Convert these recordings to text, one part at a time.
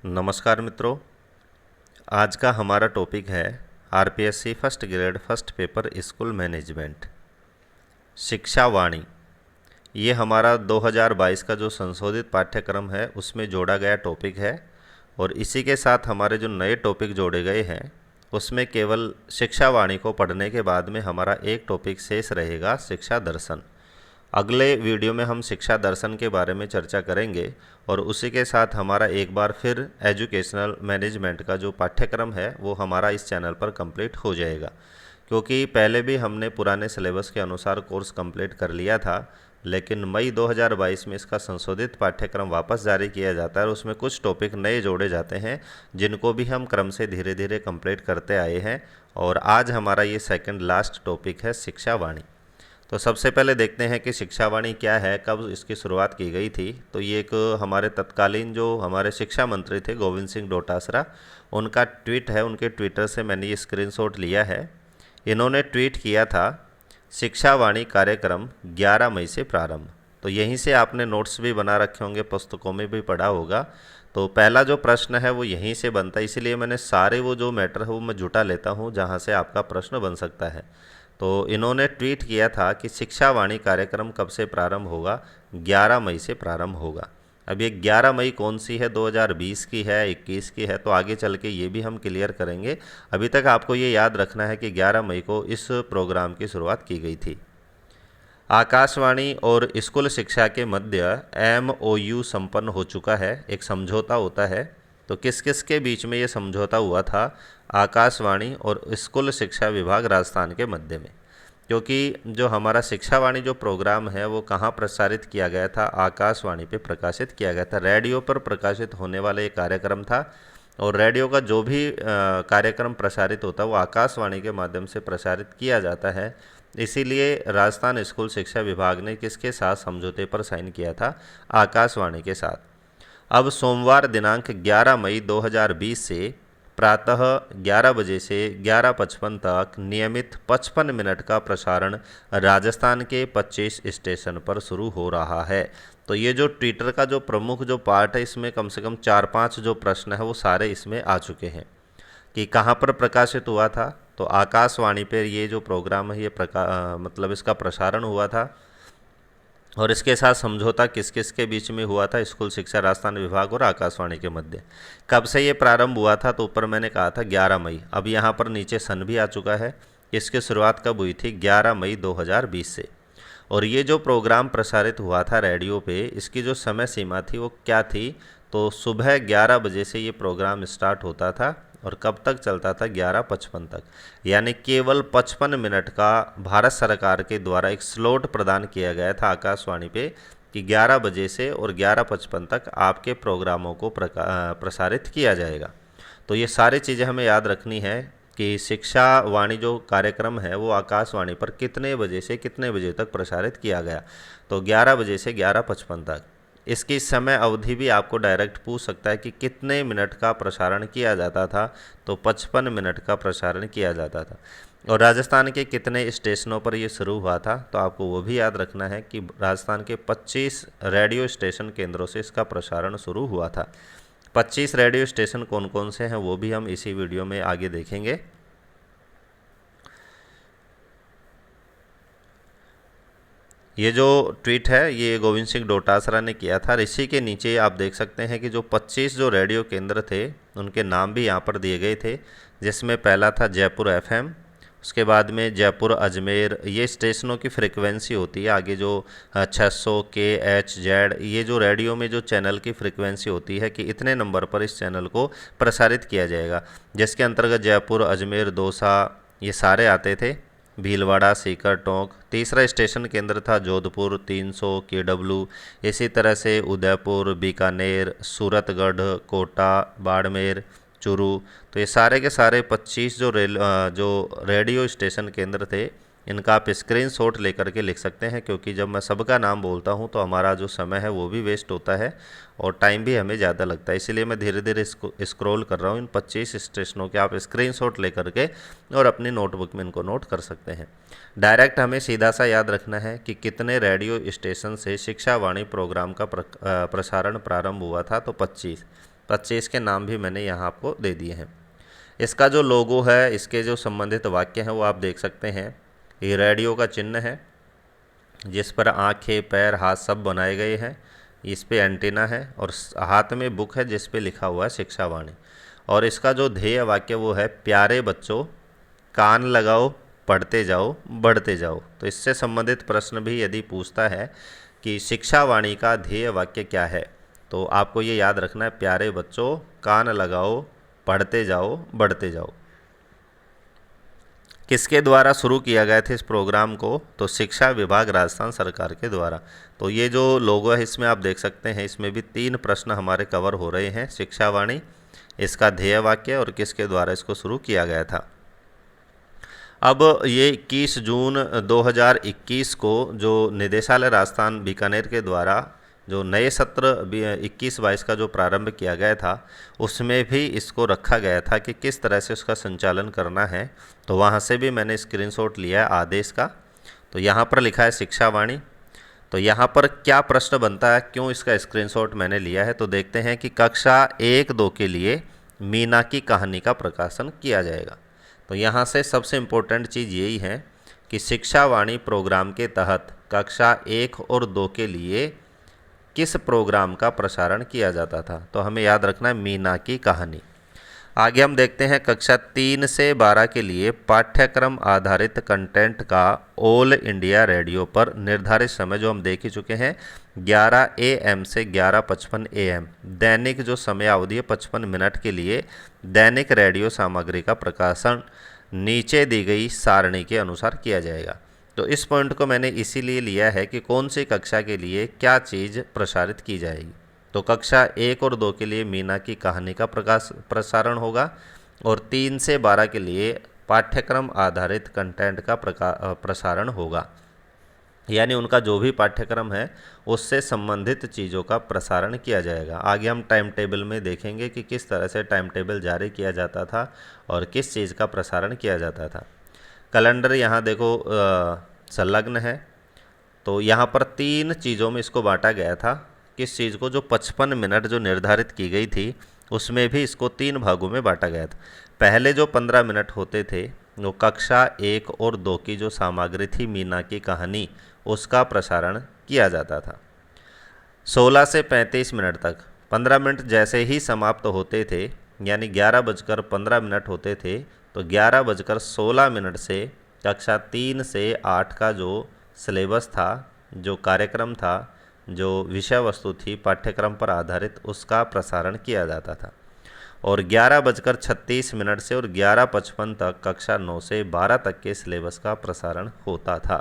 नमस्कार मित्रों। आज का हमारा टॉपिक है RPSC first grade first paper school management शिक्षा वाणी। ये हमारा 2022 का जो संशोधित पाठ्यक्रम है उसमें जोड़ा गया टॉपिक है और इसी के साथ हमारे जो नए टॉपिक जोड़े गए हैं उसमें केवल शिक्षा वाणी को पढ़ने के बाद में हमारा एक टॉपिक शेष रहेगा, शिक्षा दर्शन। अगले वीडियो में हम शिक्षा दर्शन के बारे में चर्चा करेंगे और उसी के साथ हमारा एक बार फिर एजुकेशनल मैनेजमेंट का जो पाठ्यक्रम है वो हमारा इस चैनल पर कंप्लीट हो जाएगा, क्योंकि पहले भी हमने पुराने सिलेबस के अनुसार कोर्स कंप्लीट कर लिया था, लेकिन मई 2022 में इसका संशोधित पाठ्यक्रम वापस जारी किया जाता है और उसमें कुछ टॉपिक नए जोड़े जाते हैं जिनको भी हम क्रम से धीरे धीरे कंप्लीट करते आए हैं। और आज हमारा ये सेकंड लास्ट टॉपिक है शिक्षा वाणी। तो सबसे पहले देखते हैं कि शिक्षा वाणी क्या है, कब इसकी शुरुआत की गई थी। तो ये एक हमारे तत्कालीन जो हमारे शिक्षा मंत्री थे गोविंद सिंह डोटासरा, उनका ट्वीट है। उनके ट्विटर से मैंने ये स्क्रीनशॉट लिया है। इन्होंने ट्वीट किया था, शिक्षा वाणी कार्यक्रम 11 मई से प्रारंभ। तो यहीं से आपने नोट्स भी बना रखे होंगे, पुस्तकों में भी पढ़ा होगा। तो पहला जो प्रश्न है वो यहीं से बनता है, इसीलिए मैंने सारे वो जो मैटर है वो मैं जुटा लेता हूँ जहाँ से आपका प्रश्न बन सकता है। तो इन्होंने ट्वीट किया था कि शिक्षा वाणी कार्यक्रम कब से प्रारंभ होगा, 11 मई से प्रारंभ होगा। अब ये 11 मई कौन सी है, 2020 की है, 21 की है, तो आगे चल के ये भी हम क्लियर करेंगे। अभी तक आपको ये याद रखना है कि 11 मई को इस प्रोग्राम की शुरुआत की गई थी। आकाशवाणी और स्कूल शिक्षा के मध्य MOU संपन्न हो चुका है, एक समझौता होता है। तो किस किस के बीच में ये समझौता हुआ था? आकाशवाणी और स्कूल शिक्षा विभाग राजस्थान के मध्य में। क्योंकि जो हमारा शिक्षा वाणी जो प्रोग्राम है वो कहाँ प्रसारित किया गया था? आकाशवाणी पे प्रकाशित किया गया था। रेडियो पर प्रकाशित होने वाला ये कार्यक्रम था और रेडियो का जो भी कार्यक्रम प्रसारित होता है वो आकाशवाणी के माध्यम से प्रसारित किया जाता है। इसीलिए राजस्थान स्कूल शिक्षा विभाग ने किसके साथ समझौते पर साइन किया था? आकाशवाणी के साथ। अब सोमवार दिनांक 11 मई 2020 से प्रातः 11 बजे से 11:55 तक नियमित 55 मिनट का प्रसारण राजस्थान के 25 स्टेशन पर शुरू हो रहा है। तो ये जो ट्विटर का जो प्रमुख जो पार्ट है इसमें कम से कम 4-5 जो प्रश्न है वो सारे इसमें आ चुके हैं कि कहाँ पर प्रकाशित हुआ था। तो आकाशवाणी पर ये जो प्रोग्राम है ये मतलब इसका प्रसारण हुआ था और इसके साथ समझौता किस किस के बीच में हुआ था? स्कूल शिक्षा राजस्थान विभाग और आकाशवाणी के मध्य। कब से ये प्रारंभ हुआ था? तो ऊपर मैंने कहा था 11 मई। अब यहाँ पर नीचे सन भी आ चुका है। इसकी शुरुआत कब हुई थी? 11 मई 2020 से। और ये जो प्रोग्राम प्रसारित हुआ था रेडियो पे, इसकी जो समय सीमा थी वो क्या थी? तो सुबह 11 बजे से ये प्रोग्राम स्टार्ट होता था और कब तक चलता था? 11:55 तक। यानी केवल 55 मिनट का भारत सरकार के द्वारा एक स्लॉट प्रदान किया गया था आकाशवाणी पे कि 11 बजे से और 11:55 तक आपके प्रोग्रामों को प्रसारित किया जाएगा। तो ये सारी चीज़ें हमें याद रखनी है कि शिक्षा वाणी जो कार्यक्रम है वो आकाशवाणी पर कितने बजे से कितने बजे तक प्रसारित किया गया। तो 11 बजे से 11:55 तक। इसकी समय अवधि भी आपको डायरेक्ट पूछ सकता है कि कितने मिनट का प्रसारण किया जाता था। तो 55 मिनट का प्रसारण किया जाता था। और राजस्थान के कितने स्टेशनों पर ये शुरू हुआ था? तो आपको वो भी याद रखना है कि राजस्थान के 25 रेडियो स्टेशन केंद्रों से इसका प्रसारण शुरू हुआ था। 25 रेडियो स्टेशन कौन कौन से हैं वो भी हम इसी वीडियो में आगे देखेंगे। ये जो ट्वीट है ये गोविंद सिंह डोटासरा ने किया था। इसी के नीचे आप देख सकते हैं कि जो 25 जो रेडियो केंद्र थे उनके नाम भी यहाँ पर दिए गए थे, जिसमें पहला था जयपुर FM, उसके बाद में जयपुर अजमेर। ये स्टेशनों की फ्रिक्वेंसी होती है। आगे जो 600 KHZ, ये जो रेडियो में जो चैनल की फ्रिक्वेंसी होती है कि इतने नंबर पर इस चैनल को प्रसारित किया जाएगा, जिसके अंतर्गत जयपुर, अजमेर, दौसा ये सारे आते थे। भीलवाड़ा, सीकर, टोंक। तीसरा स्टेशन केंद्र था जोधपुर 300 KW। इसी तरह से उदयपुर, बीकानेर, सूरतगढ़, कोटा, बाड़मेर, चूरू। तो ये सारे के सारे 25 जो रेडियो स्टेशन केंद्र थे, इनका आप स्क्रीनशॉट लेकर के लिख सकते हैं, क्योंकि जब मैं सबका नाम बोलता हूं तो हमारा जो समय है वो भी वेस्ट होता है और टाइम भी हमें ज़्यादा लगता है। इसीलिए मैं धीरे धीरे इसको स्क्रॉल कर रहा हूँ। इन 25 स्टेशनों के आप स्क्रीनशॉट लेकर के और अपनी नोटबुक में इनको नोट कर सकते हैं। डायरेक्ट हमें सीधा सा याद रखना है कि कितने रेडियो स्टेशन से शिक्षा वाणी प्रोग्राम का प्रसारण प्रारंभ हुआ था। तो 25 25 के नाम भी मैंने यहाँ आपको दे दिए हैं। इसका जो लोगो है, इसके जो संबंधित वाक्य हैं वो आप देख सकते हैं। ये रेडियो का चिन्ह है जिस पर आँखें, पैर, हाथ सब बनाए गए हैं। इस पे एंटीना है और हाथ में बुक है जिस पे लिखा हुआ है शिक्षावाणी। और इसका जो ध्येय वाक्य वो है, प्यारे बच्चों कान लगाओ, पढ़ते जाओ, बढ़ते जाओ। तो इससे संबंधित प्रश्न भी यदि पूछता है कि शिक्षावाणी का ध्येय वाक्य क्या है, तो आपको ये याद रखना है, प्यारे बच्चों कान लगाओ, पढ़ते जाओ, बढ़ते जाओ। किसके द्वारा शुरू किया गया था इस प्रोग्राम को, तो शिक्षा विभाग राजस्थान सरकार के द्वारा। तो ये जो लोगो है इसमें आप देख सकते हैं, इसमें भी 3 प्रश्न हमारे कवर हो रहे हैं, शिक्षावाणी, इसका ध्येय वाक्य और किसके द्वारा इसको शुरू किया गया था। अब ये 21 जून 2021 को जो निदेशालय राजस्थान बीकानेर के द्वारा जो नए सत्र 21-22 का जो प्रारंभ किया गया था, उसमें भी इसको रखा गया था कि किस तरह से उसका संचालन करना है। तो वहाँ से भी मैंने स्क्रीनशॉट लिया है आदेश का। तो यहाँ पर लिखा है शिक्षावाणी। तो यहाँ पर क्या प्रश्न बनता है, क्यों इसका स्क्रीनशॉट मैंने लिया है, तो देखते हैं कि कक्षा 1-2 के लिए मीना की कहानी का प्रकाशन किया जाएगा। तो यहाँ से सबसे इम्पोर्टेंट चीज़ यही है कि शिक्षावाणी प्रोग्राम के तहत कक्षा 1 और 2 के लिए किस प्रोग्राम का प्रसारण किया जाता था। तो हमें याद रखना है मीना की कहानी। आगे हम देखते हैं कक्षा 3 से 12 के लिए पाठ्यक्रम आधारित कंटेंट का ऑल इंडिया रेडियो पर निर्धारित समय जो हम देख ही चुके हैं 11 AM से 11:55 AM, दैनिक जो समय अवधि है 55 मिनट के लिए दैनिक रेडियो सामग्री का प्रकाशन नीचे दी गई सारणी के अनुसार किया जाएगा। तो इस पॉइंट को मैंने इसीलिए लिया है कि कौन सी कक्षा के लिए क्या चीज़ प्रसारित की जाएगी। तो कक्षा 1 और 2 के लिए मीना की कहानी का प्रसारण होगा और 3 से 12 के लिए पाठ्यक्रम आधारित कंटेंट का प्रसारण होगा, यानी उनका जो भी पाठ्यक्रम है उससे संबंधित चीज़ों का प्रसारण किया जाएगा। आगे हम टाइम टेबल में देखेंगे कि किस तरह से टाइम टेबल जारी किया जाता था और किस चीज़ का प्रसारण किया जाता था। कैलेंडर यहाँ देखो संलग्न है। तो यहाँ पर 3 चीज़ों में इसको बांटा गया था। किस चीज़ को, जो 55 मिनट जो निर्धारित की गई थी उसमें भी इसको 3 भागों में बांटा गया था। पहले जो 15 मिनट होते थे वो कक्षा 1 और 2 की जो सामग्री थी मीना की कहानी, उसका प्रसारण किया जाता था। 16 से 35 मिनट तक 15 मिनट जैसे ही समाप्त होते थे, यानी 11:15 होते थे, तो 11:16 से कक्षा 3 से 8 का जो सिलेबस था, जो कार्यक्रम था, जो विषय वस्तु थी पाठ्यक्रम पर आधारित, उसका प्रसारण किया जाता था। और 11:36 से और 11:55 तक कक्षा 9 से 12 तक के सिलेबस का प्रसारण होता था।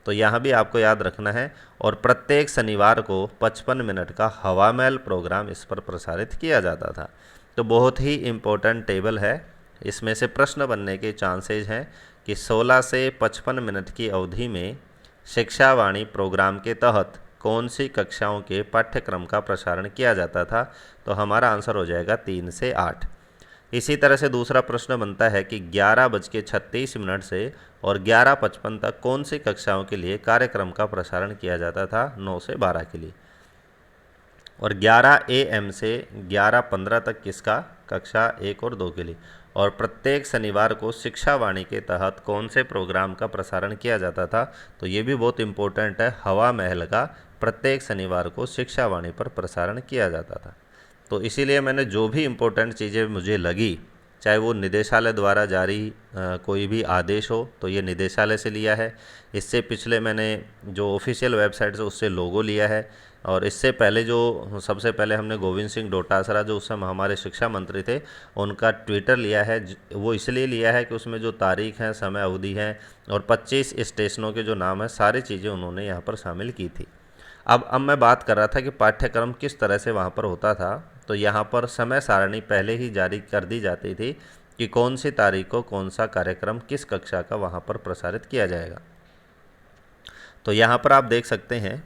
तो यहाँ भी आपको याद रखना है। और प्रत्येक शनिवार को 55 मिनट का हवा महल प्रोग्राम इस पर प्रसारित किया जाता था। तो बहुत ही इम्पोर्टेंट टेबल है, इसमें से प्रश्न बनने के चांसेज हैं कि 16 से 55 मिनट की अवधि में शिक्षावाणी प्रोग्राम के तहत कौन सी कक्षाओं के पाठ्यक्रम का प्रसारण किया जाता था। तो हमारा आंसर हो जाएगा 3 से 8। इसी तरह से दूसरा प्रश्न बनता है कि 11:36 से और 11:55 तक कौन सी कक्षाओं के लिए कार्यक्रम का प्रसारण किया जाता था, 9 से 12 के लिए। और 11 AM से 11:15 तक किसका, कक्षा 1 और 2 के लिए। और प्रत्येक शनिवार को शिक्षावाणी के तहत कौन से प्रोग्राम का प्रसारण किया जाता था। तो ये भी बहुत इम्पोर्टेंट है, हवा महल का प्रत्येक शनिवार को शिक्षावाणी पर प्रसारण किया जाता था। तो इसीलिए मैंने जो भी इम्पोर्टेंट चीज़ें मुझे लगी, चाहे वो निदेशालय द्वारा जारी कोई भी आदेश हो, तो ये निदेशालय से लिया है। इससे पिछले मैंने जो ऑफिशियल वेबसाइट से उससे लोगो लिया है। और इससे पहले जो सबसे पहले हमने गोविंद सिंह डोटासरा जो उस समय हमारे शिक्षा मंत्री थे, उनका ट्विटर लिया है। वो इसलिए लिया है कि उसमें जो तारीख है, समय अवधि है और 25 स्टेशनों के जो नाम है, सारी चीज़ें उन्होंने यहाँ पर शामिल की थी। अब मैं बात कर रहा था कि पाठ्यक्रम किस तरह से वहाँ पर होता था। तो यहाँ पर समय सारणी पहले ही जारी कर दी जाती थी कि कौन सी तारीख को कौन सा कार्यक्रम किस कक्षा का वहाँ पर प्रसारित किया जाएगा। तो यहाँ पर आप देख सकते हैं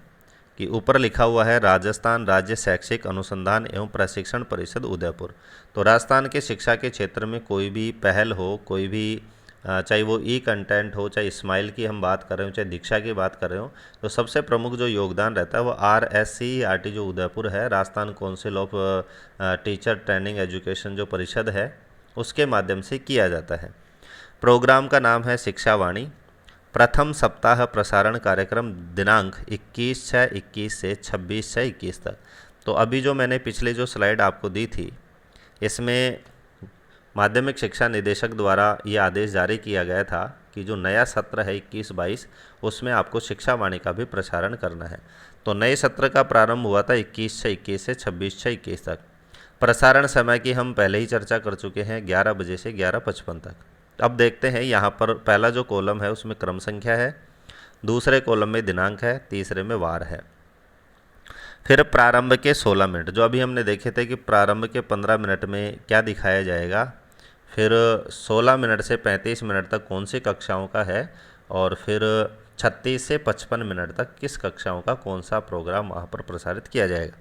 कि ऊपर लिखा हुआ है राजस्थान राज्य शैक्षिक अनुसंधान एवं प्रशिक्षण परिषद उदयपुर। तो राजस्थान के शिक्षा के क्षेत्र में कोई भी पहल हो, कोई भी चाहे वो ई कंटेंट हो, चाहे स्माइल की हम बात कर रहे हो, चाहे दीक्षा की बात कर रहे हो, तो सबसे प्रमुख जो योगदान रहता है वो RSCERT जो उदयपुर है, Rajasthan council of teacher training education जो परिषद है, उसके माध्यम से किया जाता है। प्रोग्राम का नाम है शिक्षा वाणी। प्रथम सप्ताह प्रसारण कार्यक्रम दिनांक 21/6/21 से 26/6/21 तक। तो अभी जो मैंने पिछले जो स्लाइड आपको दी थी, इसमें माध्यमिक शिक्षा निदेशक द्वारा ये आदेश जारी किया गया था कि जो नया सत्र है 21-22, उसमें आपको शिक्षा वाणी का भी प्रसारण करना है। तो नए सत्र का प्रारंभ हुआ था 21/6/21 से 26/6/21 तक। प्रसारण समय की हम पहले ही चर्चा कर चुके हैं, 11 बजे से 11:55 तक। अब देखते हैं यहाँ पर पहला जो कॉलम है उसमें क्रम संख्या है, दूसरे कॉलम में दिनांक है, तीसरे में वार है। फिर प्रारंभ के 16 मिनट, जो अभी हमने देखे थे कि प्रारंभ के 15 मिनट में क्या दिखाया जाएगा, फिर 16 मिनट से 35 मिनट तक कौन सी कक्षाओं का है, और फिर 36 से 55 मिनट तक किस कक्षाओं का कौन सा प्रोग्राम वहाँ पर प्रसारित किया जाएगा।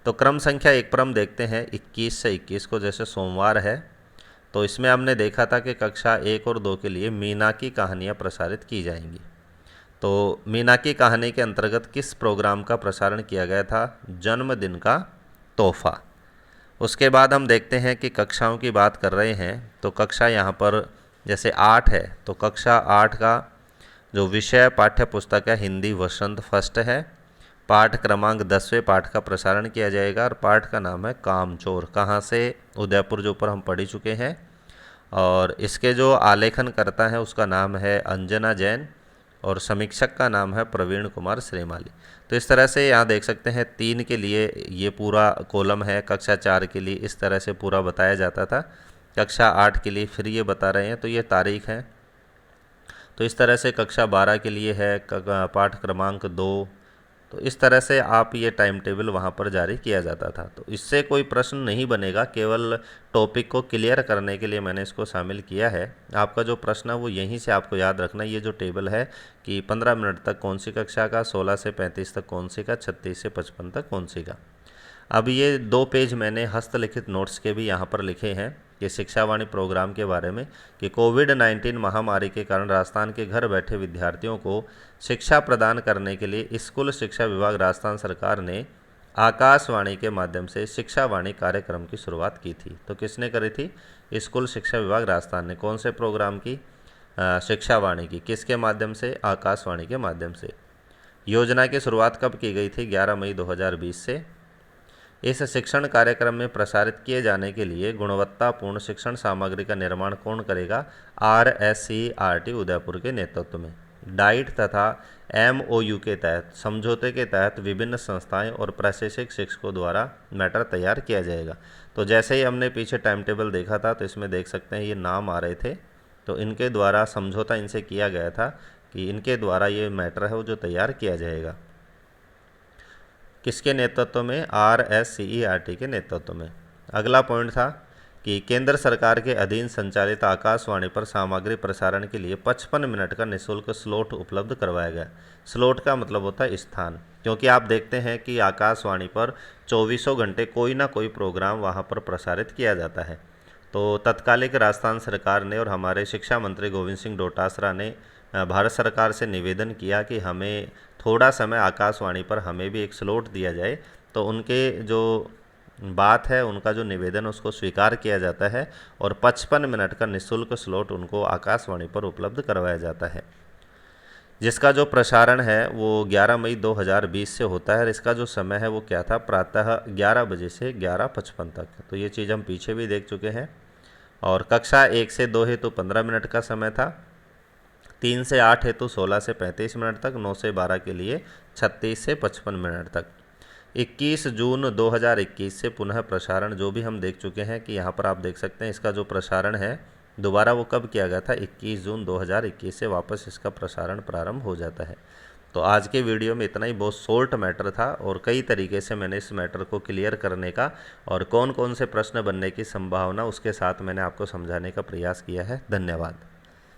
तो क्रम संख्या 1 पर हम देखते हैं 21 से 21 को, जैसे सोमवार है, तो इसमें हमने देखा था कि कक्षा 1 और 2 के लिए मीना की कहानियाँ प्रसारित की जाएंगी। तो मीना की कहानी के अंतर्गत किस प्रोग्राम का प्रसारण किया गया था, जन्मदिन का तोहफा। उसके बाद हम देखते हैं कि कक्षाओं की बात कर रहे हैं, तो कक्षा यहाँ पर जैसे 8 है, तो कक्षा 8 का जो विषय पाठ्य पुस्तक है हिंदी वसंत फर्स्ट है। पाठ क्रमांक 10वें पाठ का प्रसारण किया जाएगा और पाठ का नाम है कामचोर। कहाँ से, उदयपुर, जो ऊपर हम पढ़ चुके हैं। और इसके जो आलेखन करता है उसका नाम है अंजना जैन और समीक्षक का नाम है प्रवीण कुमार श्रीमाली। तो इस तरह से यहाँ देख सकते हैं 3 के लिए ये पूरा कॉलम है, कक्षा 4 के लिए इस तरह से पूरा बताया जाता था, कक्षा 8 के लिए फिर ये बता रहे हैं, तो ये तारीख है। तो इस तरह से कक्षा 12 के लिए है पाठ क्रमांक 2। तो इस तरह से आप ये टाइम टेबल वहाँ पर जारी किया जाता था। तो इससे कोई प्रश्न नहीं बनेगा, केवल टॉपिक को क्लियर करने के लिए मैंने इसको शामिल किया है। आपका जो प्रश्न है वो यहीं से आपको याद रखना, ये जो टेबल है कि 15 मिनट तक कौन सी कक्षा का, 16 से 35 तक कौन सी का, 36 से 55 तक कौन सी का। अब ये 2 पेज मैंने हस्तलिखित नोट्स के भी यहाँ पर लिखे हैं कि शिक्षा वाणी प्रोग्राम के बारे में, कि कोविड-19 महामारी के कारण राजस्थान के घर बैठे विद्यार्थियों को शिक्षा प्रदान करने के लिए स्कूल शिक्षा विभाग राजस्थान सरकार ने आकाशवाणी के माध्यम से शिक्षा वाणी कार्यक्रम की शुरुआत की थी। तो किसने करी थी, स्कूल शिक्षा विभाग राजस्थान ने। कौन से प्रोग्राम की, शिक्षा वाणी की। किसके माध्यम से, आकाशवाणी के माध्यम से। योजना की शुरुआत कब की गई थी, 11 मई 2020 से। इस शिक्षण कार्यक्रम में प्रसारित किए जाने के लिए गुणवत्तापूर्ण शिक्षण सामग्री का निर्माण कौन करेगा, RSCERT उदयपुर के नेतृत्व में। डाइट तथा MOU के तहत, समझौते के तहत विभिन्न संस्थाएं और प्रशिक्षक शिक्षकों द्वारा मैटर तैयार किया जाएगा। तो जैसे ही हमने पीछे टाइम टेबल देखा था, तो इसमें देख सकते हैं ये नाम आ रहे थे, तो इनके द्वारा समझौता इनसे किया गया था कि इनके द्वारा ये मैटर है वो जो तैयार किया जाएगा। किसके नेतृत्व में, RSCERT के नेतृत्व में। अगला पॉइंट था कि केंद्र सरकार के अधीन संचालित आकाशवाणी पर सामग्री प्रसारण के लिए 55 मिनट का निःशुल्क स्लॉट उपलब्ध करवाया गया। स्लॉट का मतलब होता है स्थान, क्योंकि आप देखते हैं कि आकाशवाणी पर 24 घंटे कोई ना कोई प्रोग्राम वहाँ पर प्रसारित किया जाता है। तो तत्कालिक राजस्थान सरकार ने और हमारे शिक्षा मंत्री गोविंद सिंह डोटासरा ने भारत सरकार से निवेदन किया कि हमें थोड़ा समय आकाशवाणी पर हमें भी एक स्लॉट दिया जाए। तो उनके जो बात है, उनका जो निवेदन, उसको स्वीकार किया जाता है और 55 मिनट का निःशुल्क स्लॉट उनको आकाशवाणी पर उपलब्ध करवाया जाता है, जिसका जो प्रसारण है वो 11 मई 2020 से होता है। और इसका जो समय है वो क्या था, प्रातः 11 बजे से 11:55 तक। तो ये चीज़ हम पीछे भी देख चुके हैं। और कक्षा 1 से 2 हेतु 15 मिनट का समय था, 3 से 8 हेतु 16 से 35 मिनट तक, 9 से 12 के लिए 36 से 55 मिनट तक। 21 जून 2021 से पुनः प्रसारण, जो भी हम देख चुके हैं कि यहाँ पर आप देख सकते हैं इसका जो प्रसारण है दोबारा वो कब किया गया था, 21 जून 2021 से वापस इसका प्रसारण प्रारंभ हो जाता है। तो आज के वीडियो में इतना ही, बहुत शॉर्ट मैटर था और कई तरीके से मैंने इस मैटर को क्लियर करने का और कौन कौन से प्रश्न बनने की संभावना उसके साथ मैंने आपको समझाने का प्रयास किया है। धन्यवाद।